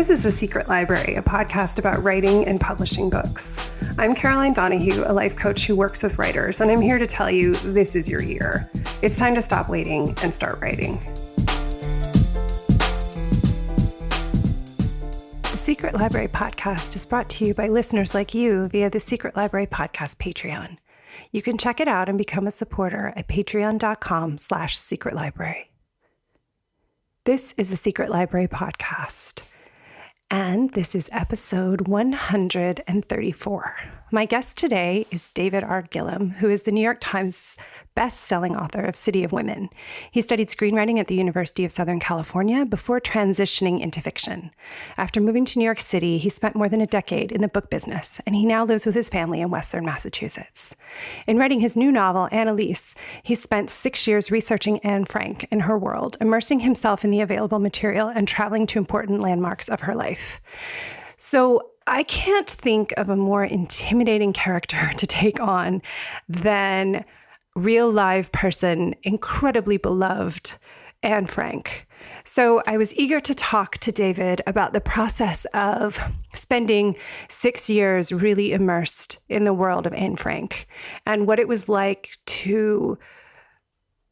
This is The Secret Library, a podcast about writing and publishing books. I'm Caroline Donahue, a life coach who works with writers, and I'm here to tell you this is your year. It's time to stop waiting and start writing. The Secret Library podcast is brought to you by listeners like you via the Secret Library Podcast Patreon. You can check it out and become a supporter at patreon.com/secretlibrary. This is the Secret Library podcast, and this is episode 134. My guest today is David R. Gillham, who is the New York Times best-selling author of City of Women. He studied screenwriting at the University of Southern California before transitioning into fiction. After moving to New York City, he spent more than a decade in the book business, and he now lives with his family in Western Massachusetts. In writing his new novel, Annelies, he spent 6 years researching Anne Frank and her world, immersing himself in the available material and traveling to important landmarks of her life. So I can't think of a more intimidating character to take on than real live person, incredibly beloved Anne Frank. So I was eager to talk to David about the process of spending 6 years really immersed in the world of Anne Frank and what it was like to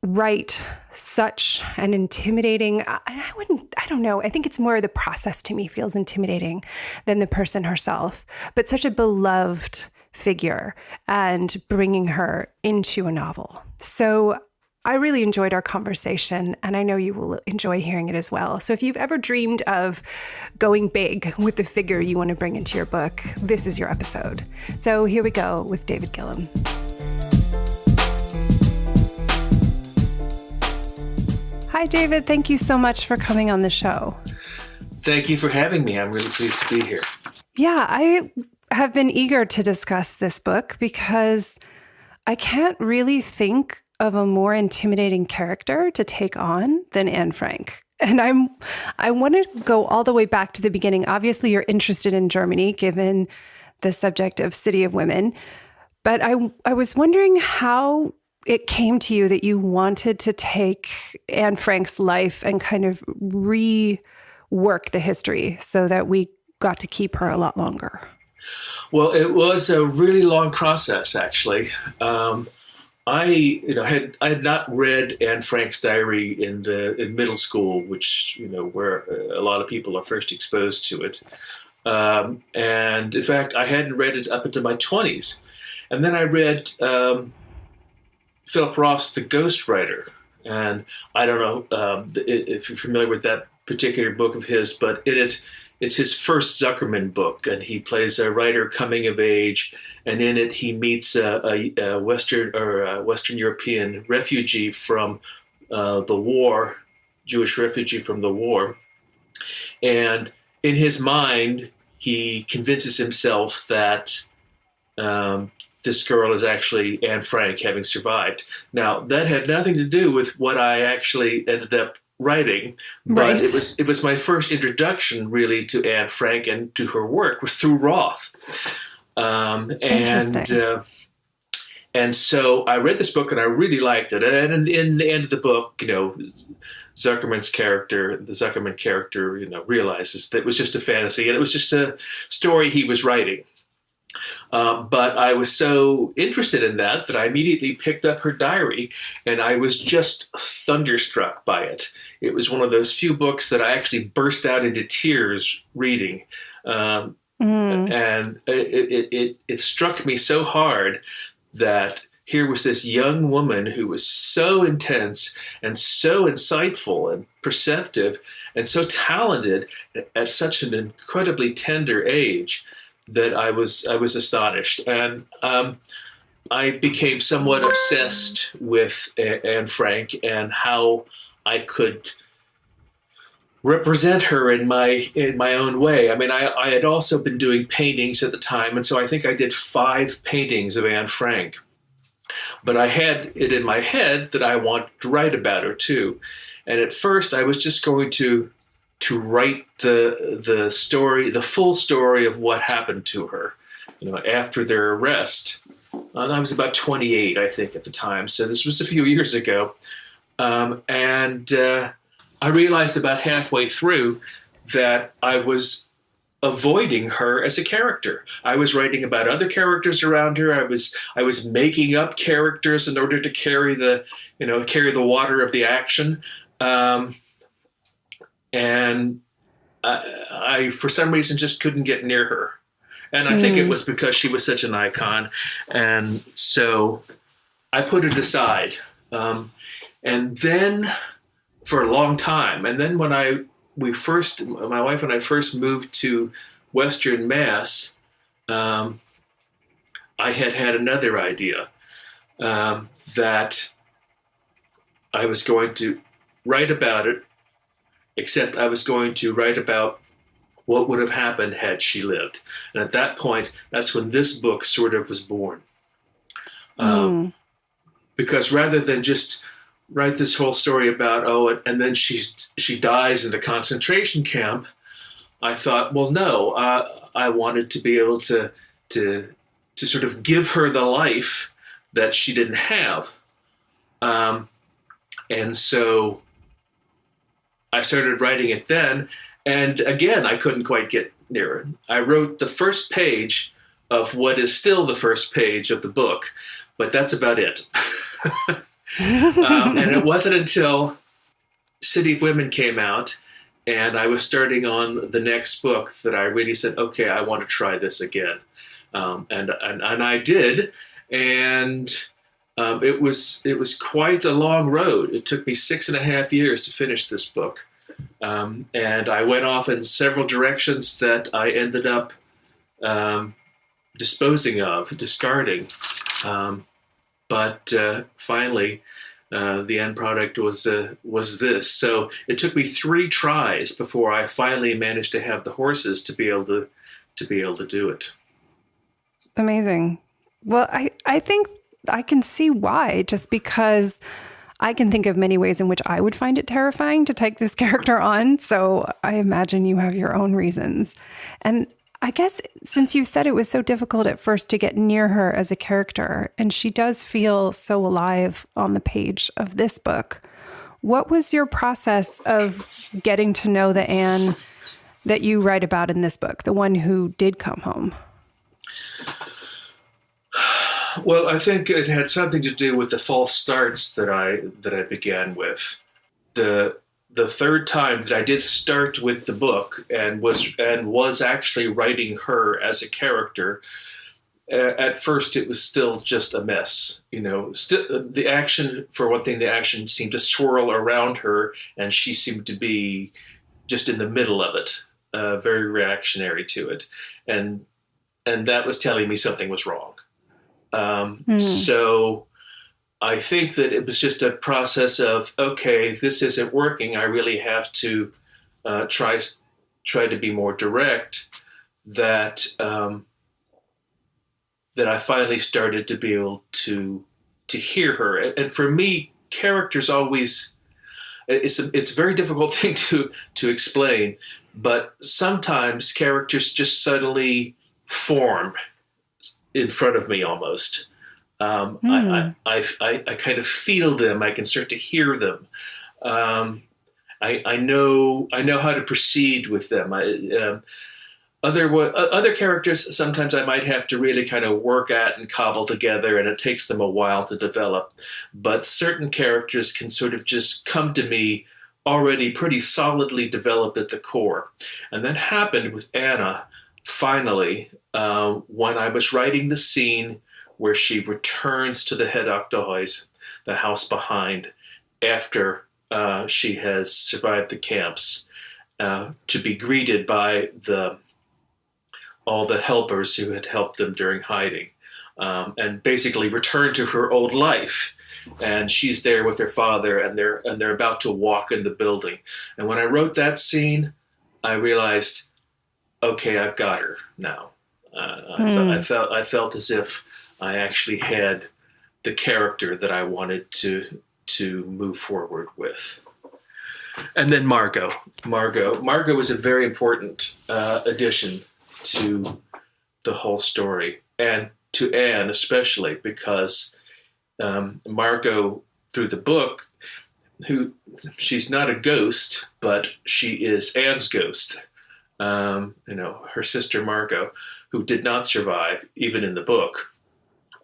write such an intimidating, I don't know. I think it's more the process to me feels intimidating than the person herself, but such a beloved figure and bringing her into a novel. So I really enjoyed our conversation, and I know you will enjoy hearing it as well. So if you've ever dreamed of going big with the figure you want to bring into your book, this is your episode. So here we go with David Gillham. Hi, David. Thank you so much for coming on the show. Thank you for having me. I'm really pleased to be here. Yeah, I have been eager to discuss this book because I can't really think of a more intimidating character to take on than Anne Frank. And I want to go all the way back to the beginning. Obviously, you're interested in Germany, given the subject of City of Women. But I was wondering how it came to you that you wanted to take Anne Frank's life and kind of rework the history so that we got to keep her a lot longer. Well, it was a really long process, actually. I had not read Anne Frank's diary in middle school, which where a lot of people are first exposed to it. And in fact, I hadn't read it up into my 20s, and then I read Philip Roth's The Ghostwriter, and I don't know if you're familiar with that particular book of his, but in it, it's his first Zuckerman book, and he plays a writer coming of age, and in it he meets a Western European refugee from the war, Jewish refugee from the war, and in his mind he convinces himself that this girl is actually Anne Frank, having survived. Now, that had nothing to do with what I actually ended up writing, but right. it was my first introduction, really, to Anne Frank and to her work was through Roth. And so I read this book and I really liked it. And in the end of the book, the Zuckerman character, realizes that it was just a fantasy and it was just a story he was writing. But I was so interested in that I immediately picked up her diary, and I was just thunderstruck by it. It was one of those few books that I actually burst out into tears reading. And it struck me so hard that here was this young woman who was so intense and so insightful and perceptive and so talented at such an incredibly tender age that I was astonished, and I became somewhat obsessed with Anne Frank and how I could represent her in my own way. I mean, I had also been doing paintings at the time, and so I think I did 5 paintings of Anne Frank. But I had it in my head that I wanted to write about her too, and at first I was just going to write the story, the full story of what happened to her, after their arrest. And I was about 28, I think, at the time. So this was a few years ago. And I realized about halfway through that I was avoiding her as a character. I was writing about other characters around her. I was making up characters in order to carry the water of the action, and I for some reason just couldn't get near her. And I think it was because she was such an icon, and so I put it aside. And then for a long time, and then when my wife and I first moved to Western Mass, I had another idea, that I was going to write about it, except I was going to write about what would have happened had she lived. And at that point, that's when this book sort of was born. Because rather than just write this whole story about, and then she dies in the concentration camp, I thought, well, no, I wanted to be able to sort of give her the life that she didn't have. And so I started writing it then, and again, I couldn't quite get near it. I wrote the first page of what is still the first page of the book, but that's about it. And it wasn't until City of Women came out and I was starting on the next book that I really said, okay, I want to try this again. And I did. And it was quite a long road. It took me 6.5 years to finish this book. And I went off in several directions that I ended up discarding. But finally, the end product was this. So it took me 3 tries before I finally managed to have the horses to be able to do it. Amazing. Well, I think I can see why, just because I can think of many ways in which I would find it terrifying to take this character on. So I imagine you have your own reasons. And I guess since you said it was so difficult at first to get near her as a character, and she does feel so alive on the page of this book, what was your process of getting to know the Anne that you write about in this book, the one who did come home? Well, I think it had something to do with the false starts that I began with. The third time that I did start with the book and was actually writing her as a character, at first it was still just a mess. The action, for one thing, the action seemed to swirl around her, and she seemed to be just in the middle of it, very reactionary to it, and that was telling me something was wrong. So I think that it was just a process of, okay, this isn't working. I really have to try to be more direct. That I finally started to be able to hear her. And for me, characters always, it's a very difficult thing to explain. But sometimes characters just suddenly form in front of me almost. I kind of feel them. I can start to hear them. I know how to proceed with them. Other characters, sometimes I might have to really kind of work at and cobble together, and it takes them a while to develop. But certain characters can sort of just come to me already pretty solidly developed at the core. And that happened with Anna, finally, when I was writing the scene where she returns to the Hedachtahuis, the house behind, after she has survived the camps, to be greeted by all the helpers who had helped them during hiding, and basically return to her old life. And she's there with her father, and they're about to walk in the building. And when I wrote that scene, I realized, okay, I've got her now. I felt as if I actually had the character that I wanted to move forward with. And then Margot was a very important addition to the whole story, and to Anne especially, because Margot, through the book, who she's not a ghost, but she is Anne's ghost. Her sister Margot, who did not survive even in the book,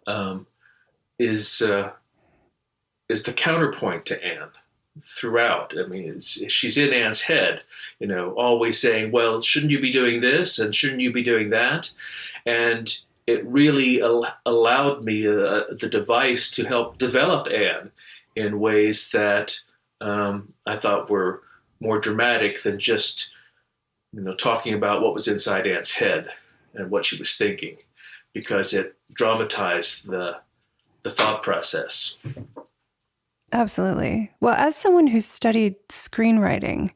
um, is the counterpoint to Anne throughout. I mean, she's in Anne's head, always saying, well, shouldn't you be doing this? And shouldn't you be doing that? And it really allowed me the device to help develop Anne in ways that I thought were more dramatic than just, talking about what was inside Anne's head and what she was thinking, because it dramatized the thought process. Absolutely. Well, as someone who's studied screenwriting,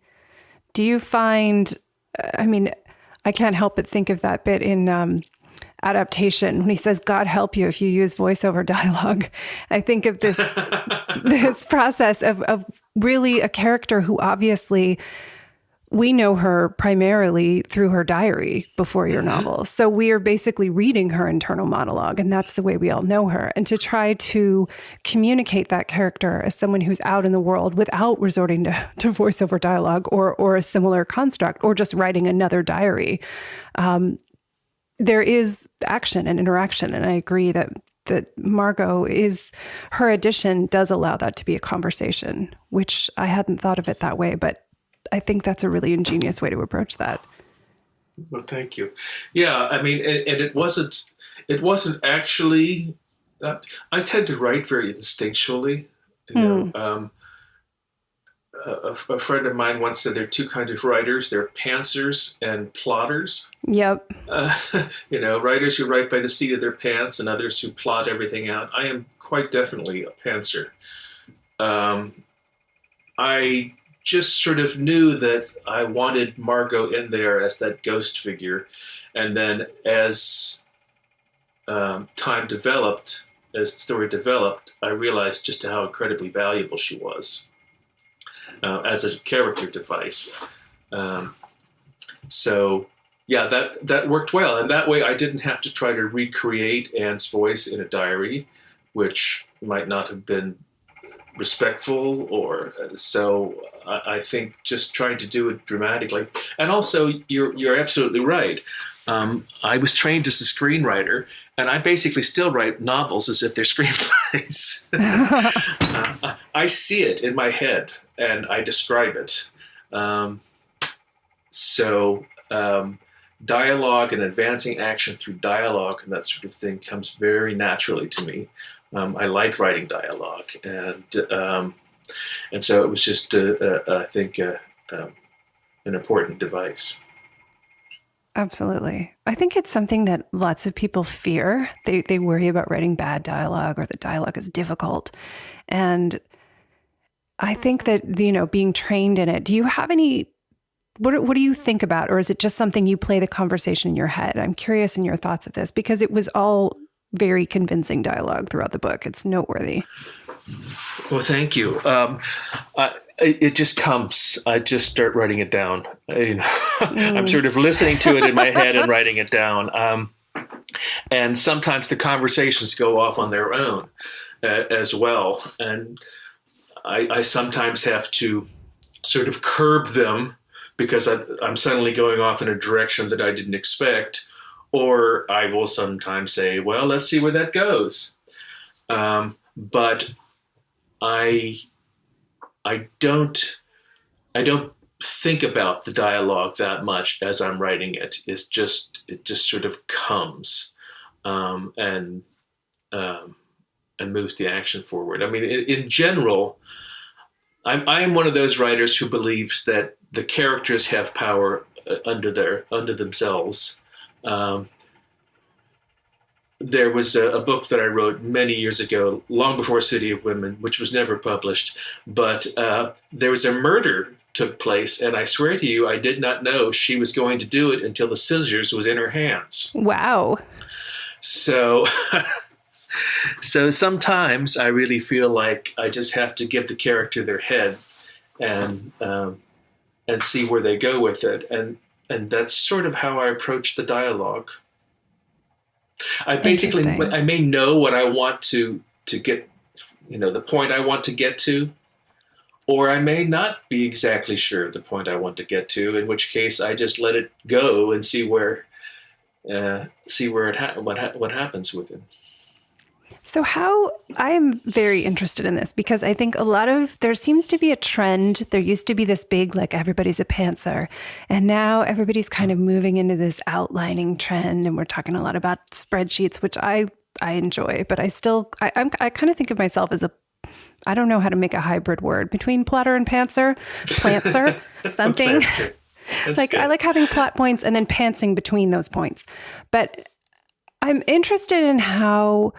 do you find, I mean, I can't help but think of that bit in Adaptation when he says, God help you if you use voiceover dialogue. I think of this this process of really a character who obviously we know her primarily through her diary before your novel. So we are basically reading her internal monologue, and that's the way we all know her. And to try to communicate that character as someone who's out in the world without resorting to voiceover dialogue or a similar construct, or just writing another diary, there is action and interaction. And I agree that Margot her addition does allow that to be a conversation, which I hadn't thought of it that way, but I think that's a really ingenious way to approach that. Well, thank you. Yeah, I mean, and it wasn't actually, I tend to write very instinctually. A friend of mine once said there are two kinds of writers. There are pantsers and plotters. Yep. Writers who write by the seat of their pants and others who plot everything out. I am quite definitely a pantser. I just sort of knew that I wanted Margot in there as that ghost figure. And then as time developed, as the story developed, I realized just how incredibly valuable she was as a character device. So yeah, that worked well. And that way I didn't have to try to recreate Anne's voice in a diary, which might not have been respectful, or so I think just trying to do it dramatically. And also, you're absolutely right. I was trained as a screenwriter, and I basically still write novels as if they're screenplays. I see it in my head, and I describe it. Dialogue and advancing action through dialogue and that sort of thing comes very naturally to me. I like writing dialogue, and so it was just, I think, an important device. Absolutely. I think it's something that lots of people fear. They worry about writing bad dialogue, or the dialogue is difficult. And I think that, being trained in it, do you have any, what do you think about, or is it just something you play the conversation in your head? I'm curious in your thoughts of this, because it was all very convincing dialogue throughout the book. It's noteworthy. Well, thank you. It just comes. I just start writing it down. I'm sort of listening to it in my head and writing it down. And sometimes the conversations go off on their own as well. And I sometimes have to sort of curb them because I'm suddenly going off in a direction that I didn't expect. Or I will sometimes say, well, let's see where that goes. But I don't think about the dialogue that much as I'm writing it. It just sort of comes and moves the action forward. I mean, in general, I am one of those writers who believes that the characters have power under themselves. There was a book that I wrote many years ago, long before City of Women, which was never published. But there was a murder took place, and I swear to you, I did not know she was going to do it until the scissors was in her hands. Wow. So sometimes I really feel like I just have to give the character their head and see where they go with it. And that's sort of how I approach the dialogue. I may know what I want to get, the point I want to get to, or I may not be exactly sure of the point I want to get to, in which case I just let it go and see where what happens with it. So I'm very interested in this because I think there seems to be a trend. There used to be this big, like everybody's a pantser, and now everybody's kind of moving into this outlining trend. And we're talking a lot about spreadsheets, which I enjoy, but I kind of think of myself as I don't know how to make a hybrid word between plotter and pantser, something. Like good. I like having plot points and then pantsing between those points. But I'm interested in how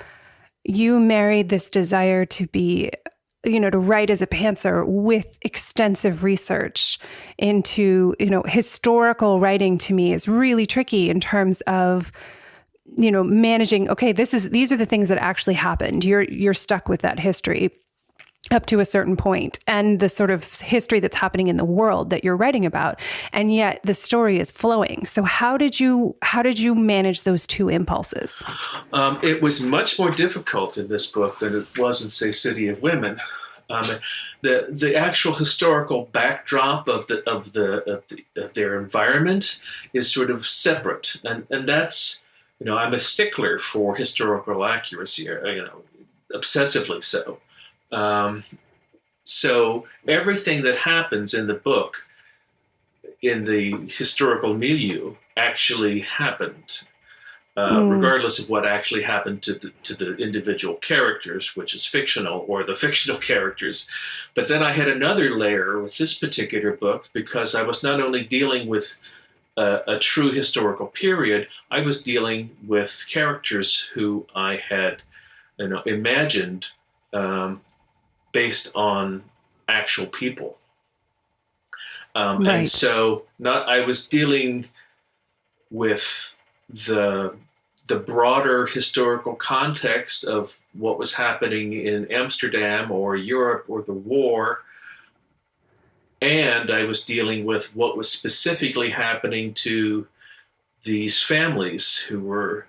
you married this desire to be, to write as a pantser with extensive research into, historical writing. To me is really tricky in terms of, managing, okay, these are the things that actually happened. You're stuck with that history up to a certain point and the sort of history that's happening in the world that you're writing about. And yet the story is flowing. So how did you manage those two impulses? It was much more difficult in this book than it was in, say, City of Women. The actual historical backdrop of their environment is sort of separate. And that's, I'm a stickler for historical accuracy, obsessively so. So everything that happens in the book, in the historical milieu, actually happened, regardless of what actually happened to the individual characters, which is fictional, or the fictional characters. But then I had another layer with this particular book, because I was not only dealing with a true historical period, I was dealing with characters who I had, imagined based on actual people. Right. And so I was dealing with the broader historical context of what was happening in Amsterdam or Europe or the war. And I was dealing with what was specifically happening to these families who were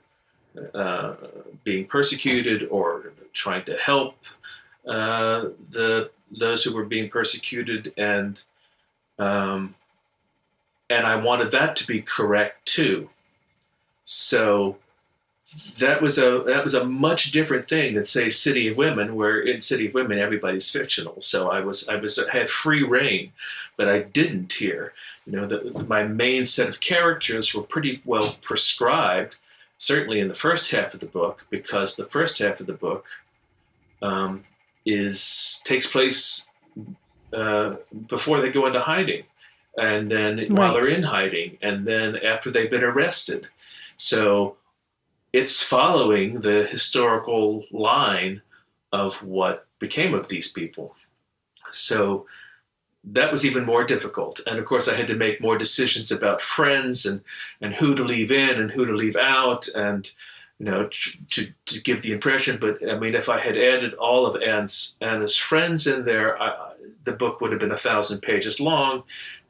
being persecuted or trying to help those who were being persecuted, and I wanted that to be correct too. So that was a much different thing than, say, City of Women, where in City of Women everybody's fictional. So I had free reign, but I didn't here. My main set of characters were pretty well prescribed, certainly in the first half of the book, because the first half of the book takes place before they go into hiding, and then while they're in hiding, and then after they've been arrested. So it's following the historical line of what became of these people. So that was even more difficult. And of course, I had to make more decisions about friends and who to leave in and who to leave out, and to give the impression. But I mean, if I had added all of Anna's friends in there, the book would have been 1,000 pages long,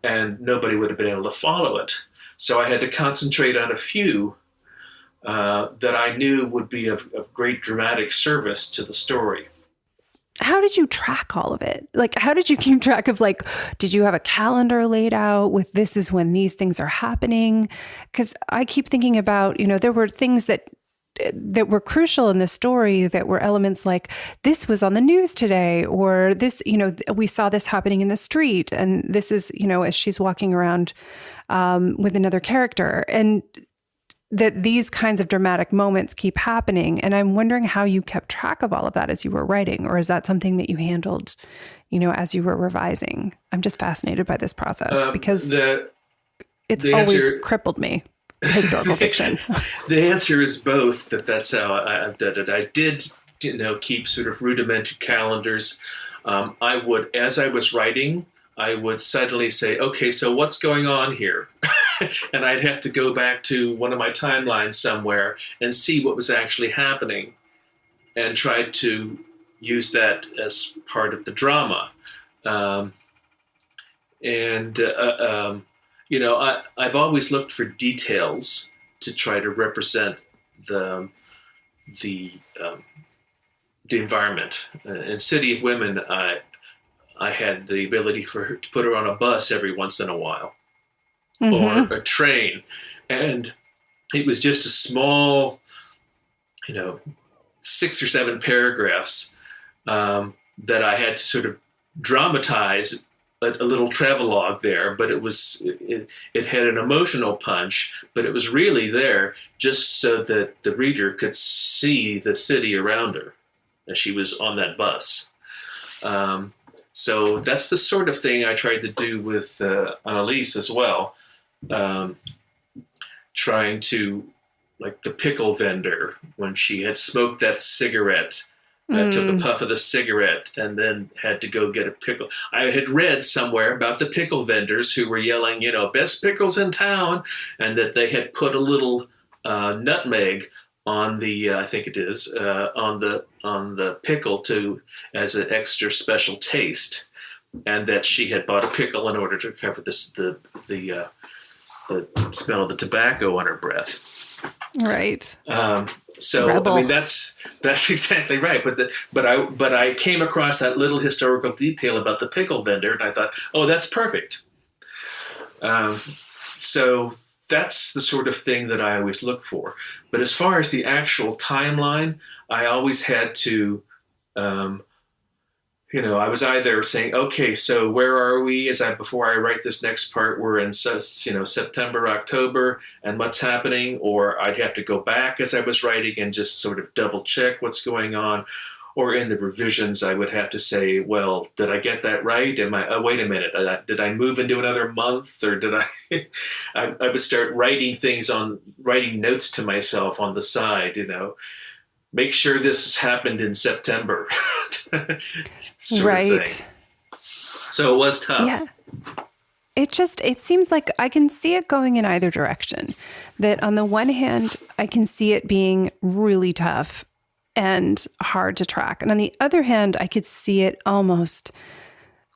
and nobody would have been able to follow it. So I had to concentrate on a few that I knew would be of great dramatic service to the story. How did you track all of it? Like, how did you keep track of, like, did you have a calendar laid out with this is when these things are happening? Because I keep thinking about, there were things that were crucial in the story that were elements like, this was on the news today, or this, we saw this happening in the street. And this is, as she's walking around with another character, and that these kinds of dramatic moments keep happening. And I'm wondering how you kept track of all of that as you were writing, or is that something that you handled, as you were revising? I'm just fascinated by this process because it's always crippled me. Historical fiction. The answer is both. That's how I've done it. I did, keep sort of rudimentary calendars. I would, as I was writing, I would suddenly say, okay, so what's going on here? And I'd have to go back to one of my timelines somewhere and see what was actually happening and try to use that as part of the drama. I've always looked for details to try to represent the environment. In City of Women, I had the ability for her to put her on a bus every once in a while, or Mm-hmm. a train. And it was just a small, 6 or 7 paragraphs that I had to sort of dramatize a little travelogue there, but it had an emotional punch, but it was really there just so that the reader could see the city around her as she was on that bus. So that's the sort of thing I tried to do with Annelies as well. Trying to, like the pickle vendor, when she had smoked that cigarette, took a puff of the cigarette and then had to go get a pickle. I had read somewhere about the pickle vendors who were yelling, best pickles in town, and that they had put a little nutmeg on the, I think it is, on the pickle as an extra special taste, and that she had bought a pickle in order to cover the smell of the tobacco on her breath. Right. So Rebel. I mean that's exactly right. But I came across that little historical detail about the pickle vendor, and I thought, oh, that's perfect. So that's the sort of thing that I always look for. But as far as the actual timeline, I always had to. I was either saying, okay, so where are we? Before I write this next part, we're in, September, October, and what's happening? Or I'd have to go back as I was writing and just sort of double check what's going on. Or in the revisions, I would have to say, well, did I get that right? Wait a minute, did I move into another month? Or did I, I would start writing notes to myself on the side, make sure this happened in September. sort of thing. So it was tough. Yeah. It seems like I can see it going in either direction. That on the one hand, I can see it being really tough and hard to track. And on the other hand, I could see it almost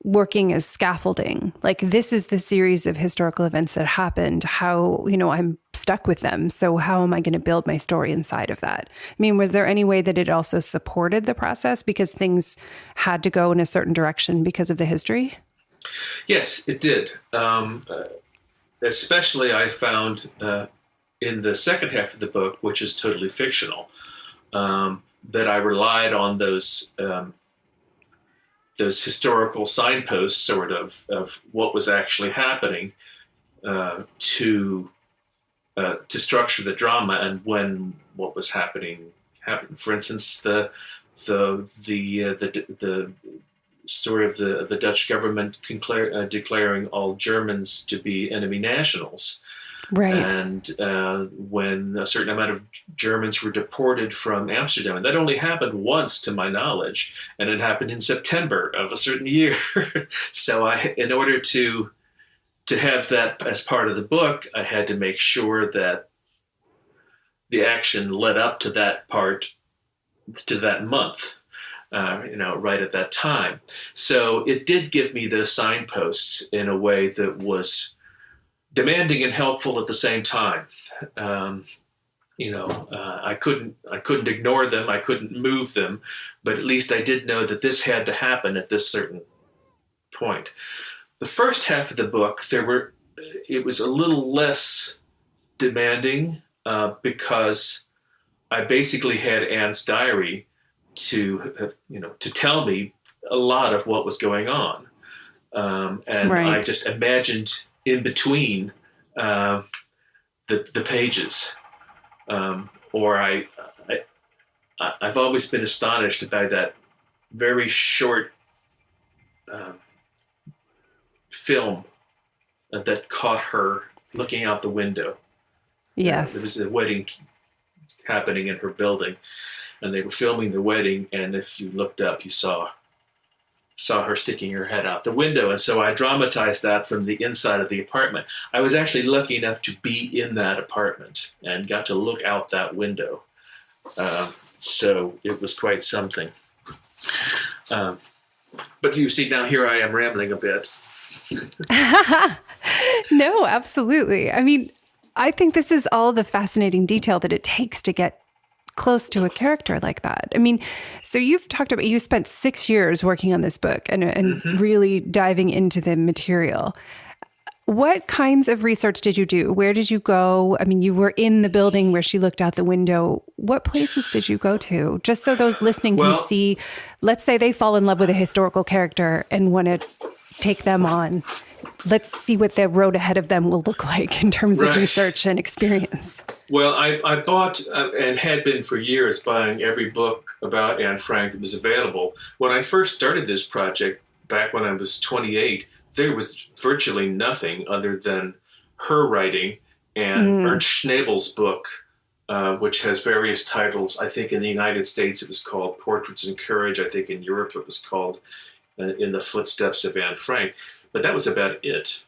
working as scaffolding. Like, this is the series of historical events that happened, how, I'm stuck with them. So how am I going to build my story inside of that? I mean, was there any way that it also supported the process because things had to go in a certain direction because of the history? Yes, it did. Especially I found in the second half of the book, which is totally fictional, that I relied on those historical signposts, sort of what was actually happening, to structure the drama and when what was happening happened. For instance, the story of the Dutch government declaring all Germans to be enemy nationals. Right. And when a certain amount of Germans were deported from Amsterdam, and that only happened once to my knowledge, and it happened in September of a certain year. So in order to have that as part of the book, I had to make sure that the action led up to that part, to that month, right at that time. So it did give me those signposts in a way that was demanding and helpful at the same time. I couldn't ignore them. I couldn't move them, but at least I did know that this had to happen at this certain point. The first half of the book, it was a little less demanding because I basically had Anne's diary to tell me a lot of what was going on, and Right. I just imagined in between the pages, or I've always been astonished by that very short film that caught her looking out the window. Yes. There was a wedding happening in her building, and they were filming the wedding. And if you looked up, you saw her sticking her head out the window. And so I dramatized that from the inside of the apartment. I was actually lucky enough to be in that apartment and got to look out that window. So it was quite something. But you see, now here I am rambling a bit. No, absolutely. I mean, I think this is all the fascinating detail that it takes to get close to a character like that. I mean, so you've talked about, you spent 6 years working on this book and really diving into the material. What kinds of research did you do? Where did you go? I mean, you were in the building where she looked out the window. What places did you go to? Just so those listening can see, let's say they fall in love with a historical character and want to take them on. Let's see what the road ahead of them will look like in terms of research and experience. Well, I bought and had been for years buying every book about Anne Frank that was available. When I first started this project back when I was 28, there was virtually nothing other than her writing and Ernst Schnabel's book, which has various titles. I think in the United States it was called Portraits in Courage. I think in Europe it was called In the Footsteps of Anne Frank. But that was about it.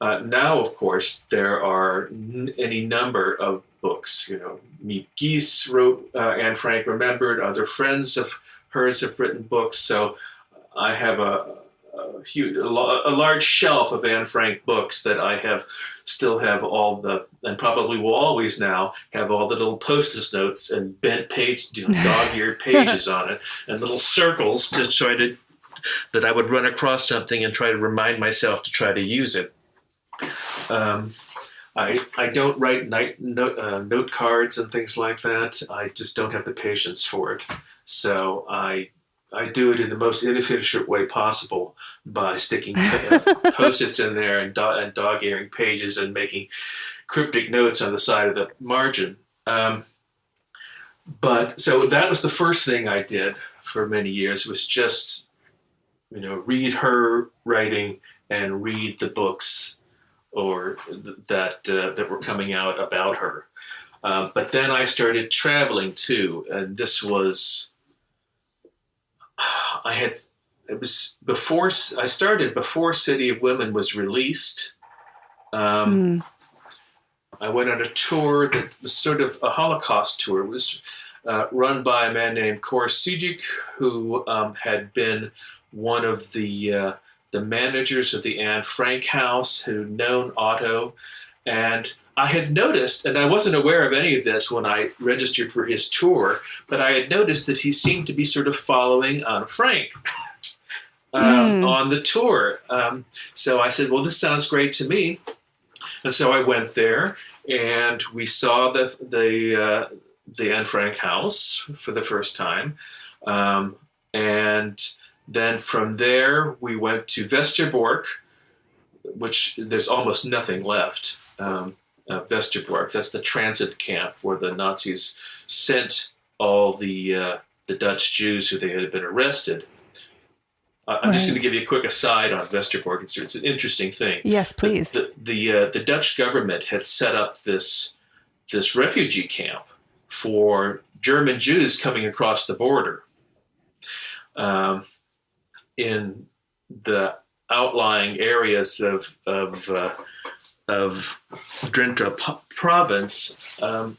Now, of course, there are any number of books. You know, Miep Gies wrote Anne Frank Remembered. Other friends of hers have written books. So I have a large shelf of Anne Frank books that I still have all the, and probably will always now have all the little Post-it notes and bent page, dog-eared pages on it, and little circles to try to, that I would run across something and try to remind myself to try to use it. I don't write note cards and things like that. I just don't have the patience for it. So I do it in the most inefficient way possible by sticking Post-its in there and dog-earing pages and making cryptic notes on the side of the margin. But so that was the first thing I did for many years, was just, read her writing and read the books or that were coming out about her. But then I started traveling too, and this was, I started before City of Women was released. I went on a tour that was sort of a Holocaust tour. It was run by a man named Kor Sujic, who had been one of the managers of the Anne Frank house, who'd known Otto. And I had noticed, and I wasn't aware of any of this when I registered for his tour, but I had noticed that he seemed to be sort of following Anne Frank on the tour. So I said, well, this sounds great to me. And so I went there, and we saw the Anne Frank house for the first time. And then from there, we went to Westerbork, which there's almost nothing left. Westerbork, that's the transit camp where the Nazis sent all the Dutch Jews who they had been arrested. I'm just going to give you a quick aside on Westerbork. It's an interesting thing. Yes, please. The Dutch government had set up this refugee camp for German Jews coming across the border. In the outlying areas of Drenthe province, and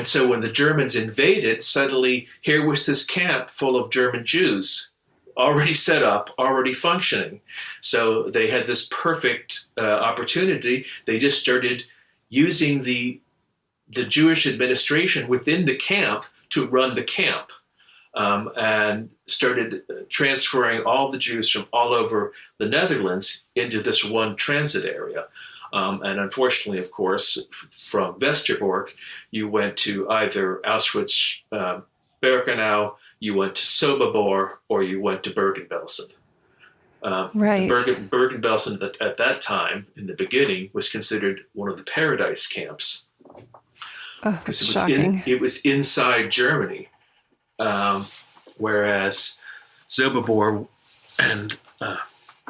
so when the Germans invaded, suddenly here was this camp full of German Jews, already set up, already functioning. So they had this perfect opportunity. They just started using the Jewish administration within the camp to run the camp. And started transferring all the Jews from all over the Netherlands into this one transit area. And unfortunately, of course, from Westerbork, you went to either Auschwitz-Birkenau, you went to Sobibor, or you went to Bergen-Belsen. Right. Bergen-Belsen at that time, in the beginning, was considered one of the paradise camps. Because it was inside Germany. Whereas Sobibor and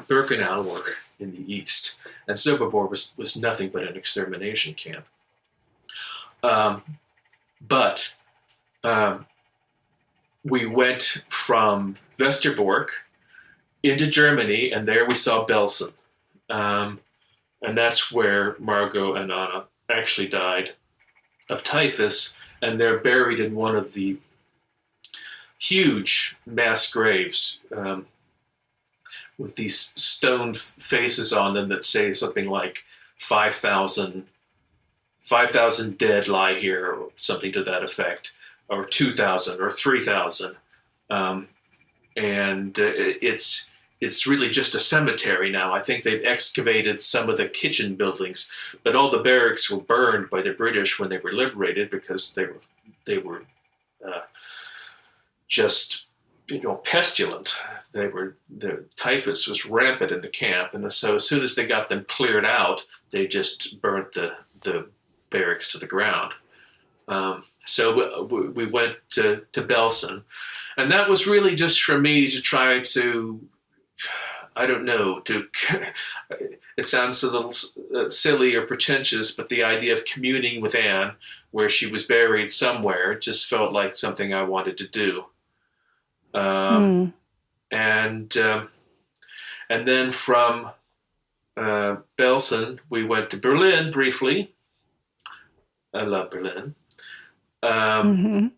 Birkenau were in the east, and Sobibor was nothing but an extermination camp. But we went from Westerbork into Germany, and there we saw Belsen. And that's where Margot and Anna actually died of typhus, and they're buried in one of the huge mass graves with these stone faces on them that say something like 5,000 5,000 dead lie here, or something to that effect, or 2,000 or 3,000. Um, and it's really just a cemetery now. I think they've excavated some of the kitchen buildings, but all the barracks were burned by the British when they were liberated because they were just pestilent. The typhus was rampant in the camp, and so as soon as they got them cleared out, they just burnt the barracks to the ground. So we went to Belsen, and that was really just for me to try to, I don't know, it sounds a little silly or pretentious, but the idea of communing with Anne, where she was buried somewhere, just felt like something I wanted to do. Um, and and then from Belsen, we went to Berlin briefly. I love Berlin. And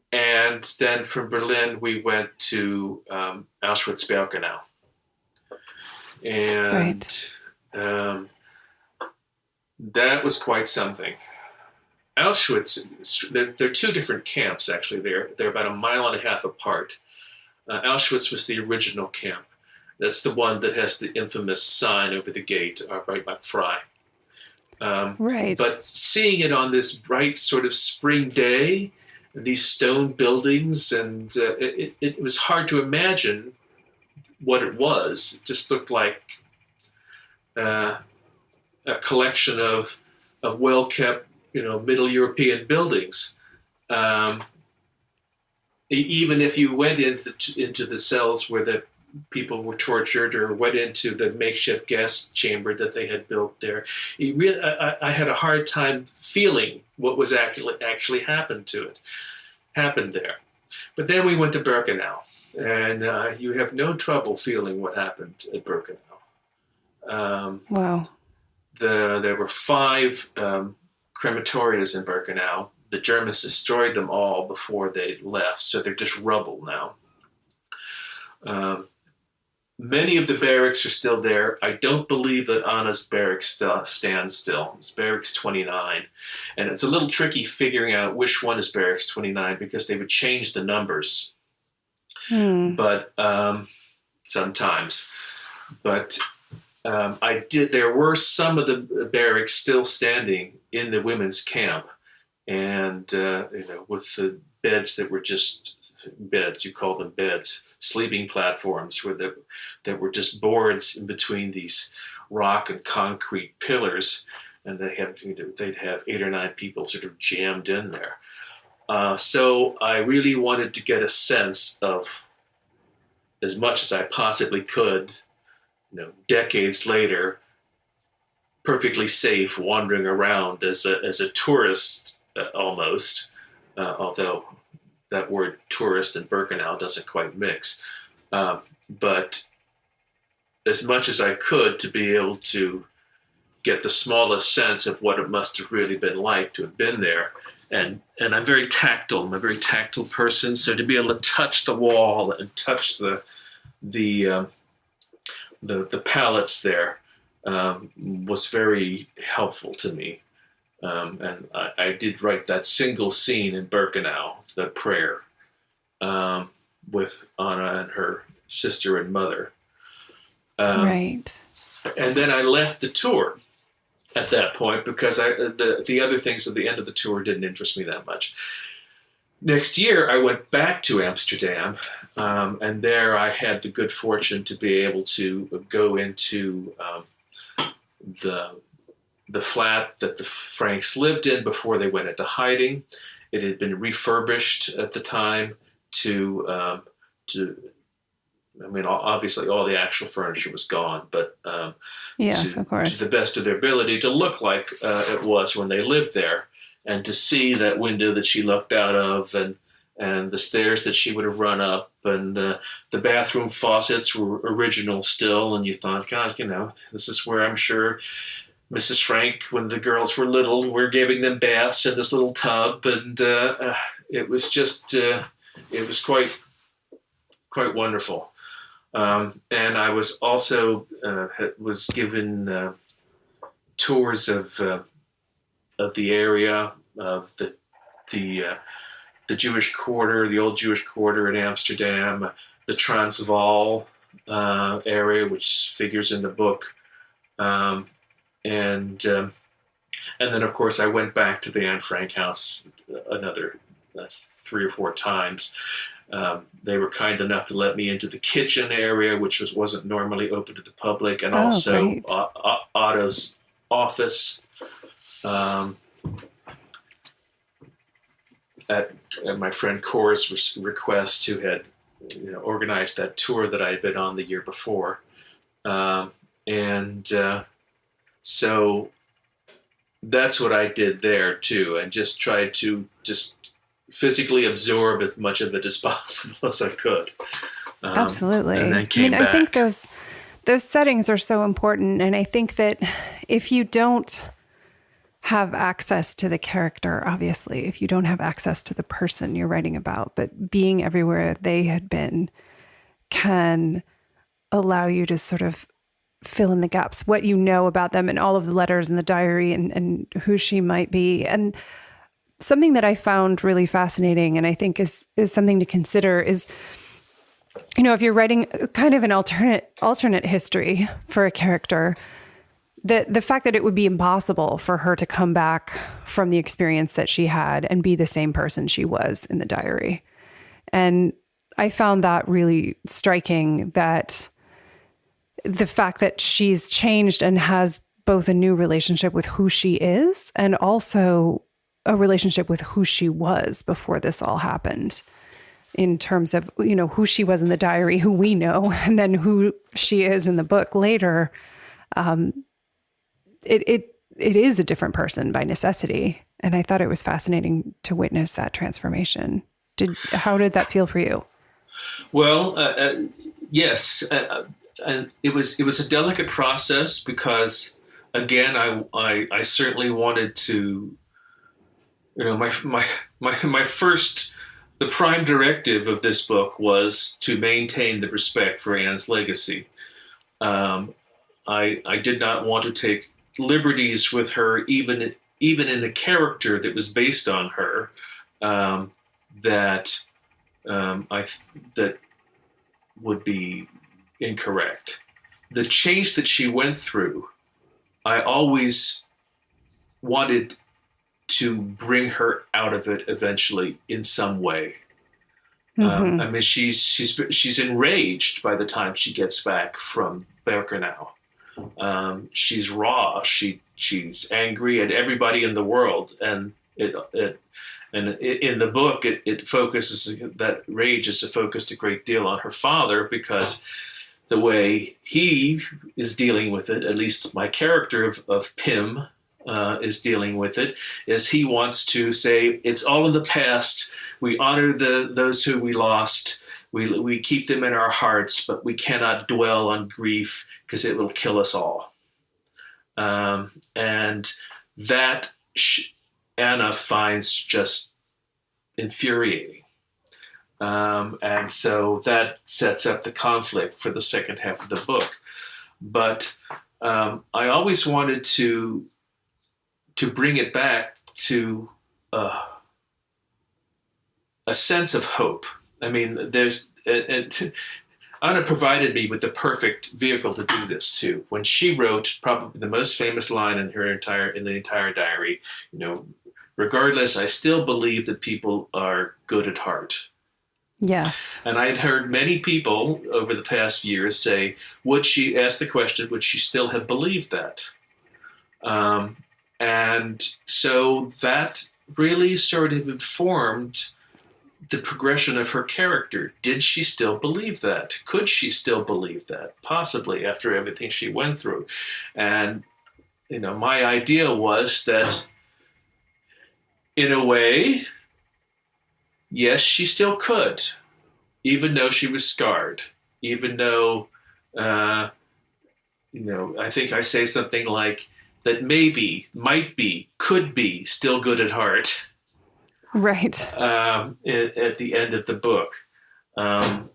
then from Berlin, we went to Auschwitz-Birkenau. And that was quite something. Auschwitz, there are two different camps, actually. They're about 1.5 miles apart. Auschwitz was the original camp. That's the one that has the infamous sign over the gate, Arbeit frei. But seeing it on this bright sort of spring day, these stone buildings, and it was hard to imagine what it was. It just looked like a collection of well-kept, Middle European buildings. Even if you went into the cells where the people were tortured, or went into the makeshift gas chamber that they had built there, I had a hard time feeling what was actually happened there. But then we went to Birkenau, and you have no trouble feeling what happened at Birkenau. Wow. There were 5 crematorias in Birkenau. The Germans destroyed them all before they left, so they're just rubble now. Many of the barracks are still there. I don't believe that Anna's barracks stands still. It's barracks 29. And it's a little tricky figuring out which one is barracks 29 because they would change the numbers. But sometimes. But there were some of the barracks still standing in the women's camp. And, with the beds that were just beds, you call them beds, sleeping platforms there were just boards in between these rock and concrete pillars, and they'd have 8 or 9 people sort of jammed in there. So I really wanted to get a sense of, as much as I possibly could, decades later, perfectly safe wandering around as a tourist almost, although that word tourist and Birkenau doesn't quite mix. But as much as I could to be able to get the smallest sense of what it must have really been like to have been there. And I'm very tactile. I'm a very tactile person. So to be able to touch the wall and touch the pallets there was very helpful to me. And I did write that single scene in Birkenau, the prayer, with Anna and her sister and mother. And then I left the tour at that point because the other things at the end of the tour didn't interest me that much. Next year, I went back to Amsterdam, and there I had the good fortune to be able to go into the flat that the Franks lived in before they went into hiding. It had been refurbished at the time obviously all the actual furniture was gone, but yes, of course, to the best of their ability to look like it was when they lived there, and to see that window that she looked out of, and the stairs that she would have run up, and the bathroom faucets were original still, and you thought, God, this is where I'm sure Mrs. Frank, when the girls were little, were giving them baths in this little tub, and it was just, it was quite wonderful. And I was also was given tours of the area of the Jewish quarter, the old Jewish quarter in Amsterdam, the Transvaal area, which figures in the book, um, and then of course I went back to the Anne Frank house another 3 or 4 times. They were kind enough to let me into the kitchen area, which wasn't normally open to the public, and Oh, also great. Otto's office. Um, at my friend Cora's request, who had organized that tour that I had been on the year before, and so that's what I did there too, and just tried to just physically absorb as much of it as possible as I could. Absolutely. And then came back. I think those settings are so important, and I think that if you don't have access to the character, obviously, if you don't have access to the person you're writing about, but being everywhere they had been can allow you to sort of fill in the gaps, what you know about them and all of the letters in the diary and who she might be. And something that I found really fascinating, and I think is something to consider, is, if you're writing kind of an alternate history for a character, the fact that it would be impossible for her to come back from the experience that she had and be the same person she was in the diary. And I found that really striking, that the fact that she's changed and has both a new relationship with who she is and also a relationship with who she was before this all happened, in terms of, who she was in the diary, who we know, and then who she is in the book later. It is a different person by necessity. And I thought it was fascinating to witness that transformation. How did that feel for you? Well, yes. And it was a delicate process because, again, I certainly wanted to, my first, the prime directive of this book was to maintain the respect for Anne's legacy. I did not want to take liberties with her, even in the character that was based on her, that that would be incorrect. The change that she went through, I always wanted to bring her out of it eventually in some way. Mm-hmm. I mean, she's enraged by the time she gets back from Birkenau. She's raw. She's angry at everybody in the world, and in the book it focuses, that rage is focused a great deal on her father, because the way he is dealing with it, at least my character of Pym is dealing with it, is he wants to say it's all in the past. We honor those who we lost. We keep them in our hearts, but we cannot dwell on grief because it will kill us all. And that Anna finds just infuriating. And so that sets up the conflict for the second half of the book. But I always wanted to bring it back to a sense of hope. I mean, Anna provided me with the perfect vehicle to do this too. When she wrote probably the most famous line in the entire diary, regardless, I still believe that people are good at heart. Yes. And I'd heard many people over the past years say, would she still have believed that? And so that really sort of informed the progression of her character. Did she still believe that? Could she still believe that? Possibly, after everything she went through. And, my idea was that, in a way, yes, she still could, even though she was scarred, even though, I think I say something like that maybe, might be, could be still good at heart. Right. At the end of the book. And,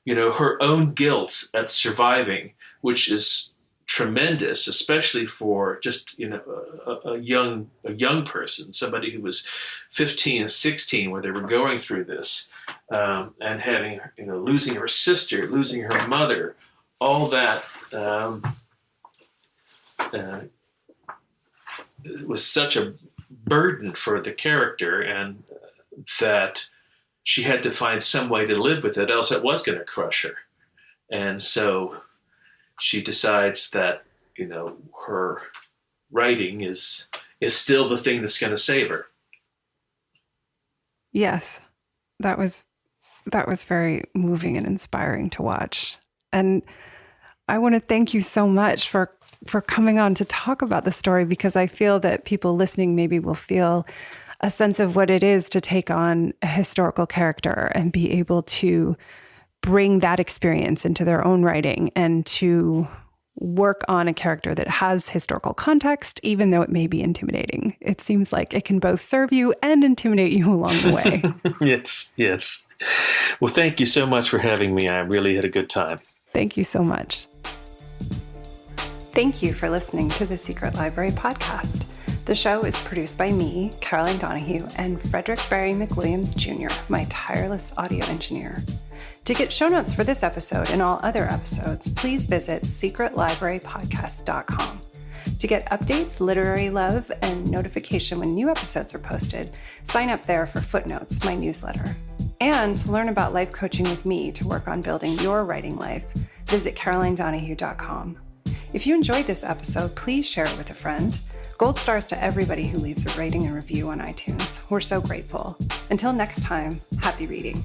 her own guilt at surviving, which is tremendous, especially for just a young person, somebody who was 15 and 16, where they were going through this, and having losing her sister, losing her mother, all that. It was such a burden for the character, and that she had to find some way to live with it, else it was going to crush her. And so she decides that her writing is still the thing that's going to save her. Yes, that was very moving and inspiring to watch. And I want to thank you so much for coming on to talk about the story, because I feel that people listening maybe will feel a sense of what it is to take on a historical character and be able to bring that experience into their own writing and to work on a character that has historical context, even though it may be intimidating. It seems like it can both serve you and intimidate you along the way. Yes. Well, thank you so much for having me. I really had a good time. Thank you so much. Thank you for listening to the Secret Library podcast. The show is produced by me, Caroline Donahue, and Frederick Barry McWilliams Jr., my tireless audio engineer. To get show notes for this episode and all other episodes, please visit secretlibrarypodcast.com. To get updates, literary love, and notification when new episodes are posted, sign up there for Footnotes, my newsletter. And to learn about life coaching with me to work on building your writing life, visit carolinedonahue.com. If you enjoyed this episode, please share it with a friend. Gold stars to everybody who leaves a rating and review on iTunes. We're so grateful. Until next time, happy reading.